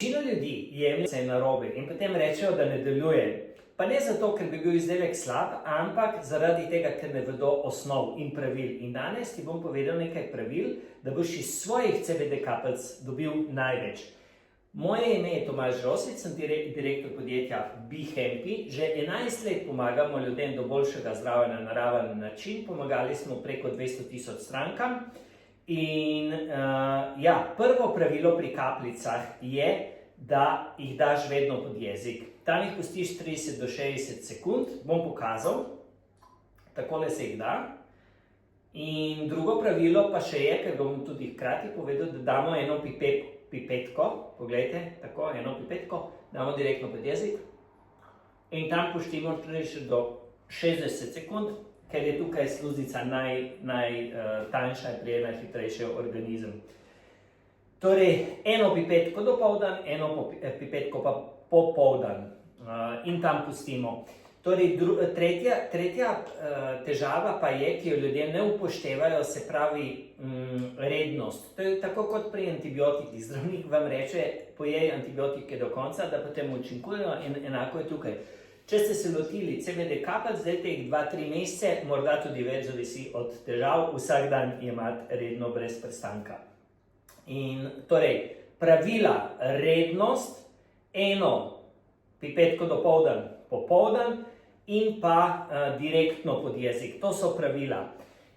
Večina ljudi jemlje se narobe in potem rečejo, da ne deluje. Pa ne zato, ker bi bil izdelek slab, ampak zaradi tega, ker ne vedo osnov in pravil. In danes ti bom povedal nekaj pravil, da boš iz svojih CBD kapljic dobil največ. Moje ime je Tomaž Rosic, sem direktor podjetja BeHappy. Že 11 let pomagamo ljudem do boljšega zdravja na naraven način. Pomagali smo preko 200.000 strankam. In prvo pravilo pri kapljicah je, da jih daš vedno pod jezik. Tam jih pustiš 30 do 60 sekund, bom pokazal, takole se jih da. In drugo pravilo pa še je, ker bom tudi hkrati povedal, da damo eno pipetko, poglejte, tako, eno pipetko, damo direktno pod jezik in tam puštimo 30 do 60 sekund, ker je tukaj sluzica najtanjša in prije najhitrejši organizem. Torej, eno pipetko dopoldan, eno pipetko pa popoldan in tam pustimo. Torej, tretja težava pa je, ki jo ljudje ne upoštevajo, se pravi rednost. To je tako kot pri antibiotikih. Zdravnik vam reče, pojej antibiotike do konca, da potem učinkujejo in enako je tukaj. Če ste se lotili CBD kapljic, zdaj teh 2-3 mesece, morda tudi več zavisi od težav, vsak dan jemati redno brez prestanka. In torej, pravila rednost, eno pipetko dopoldan, popoldan in pa direktno pod jezik. To so pravila.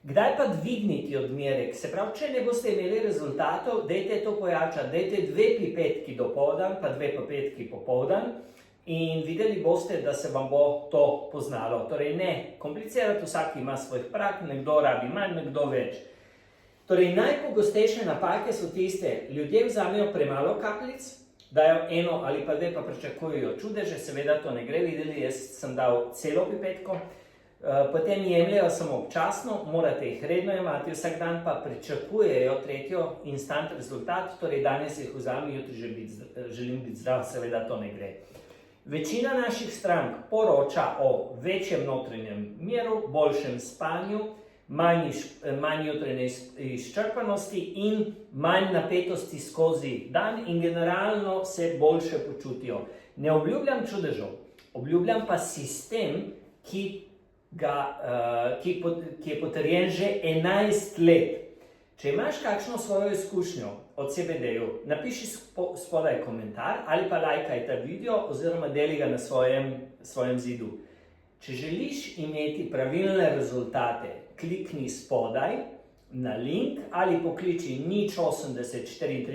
Kdaj pa dvigniti odmerek? Se pravi, če ne boste imeli rezultatov, dajte to pojačati, dajte 2 pipetki dopoldan, pa 2 pipetki popoldan. In videli boste, da se vam bo to poznalo. Torej ne komplicirati, vsak ima svoj prag, nekdo rabi manj, nekdo več. Torej najpogostejše napake so tiste, ljudje vzamejo premalo kapljic, dajo eno ali pa 2, pa pričakujejo čudeže, seveda to ne gre, videli, jaz sem dal celo pipetko, potem jemljejo samo občasno, morate jih redno jemati, vsak dan pa pričakujejo tretjo instant rezultat, torej danes jih vzamem, jutri želim biti zdrav, seveda to ne gre. Večina naših strank poroča o večjem notranjem miru, boljšem spanju, manj jutranje izčrpanosti in manj napetosti skozi dan in generalno se boljše počutijo. Ne obljubljam čudežev, obljubljam pa sistem, ki je potrjen že 11 let. Če imaš kakšno svojo izkušnjo o CBD-ju, napiši spodaj komentar ali pa lajkaj ta video oziroma deli ga na svojem zidu. Če želiš imeti pravilne rezultate, klikni spodaj na link ali pokliči 080 34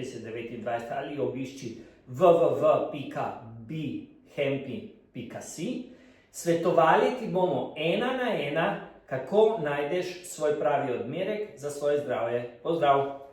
29 ali obišči www.behappy.si. Svetovali ti bomo 1 na 1, kako najdeš svoj pravi odmerek za svoje zdravje. Pozdrav!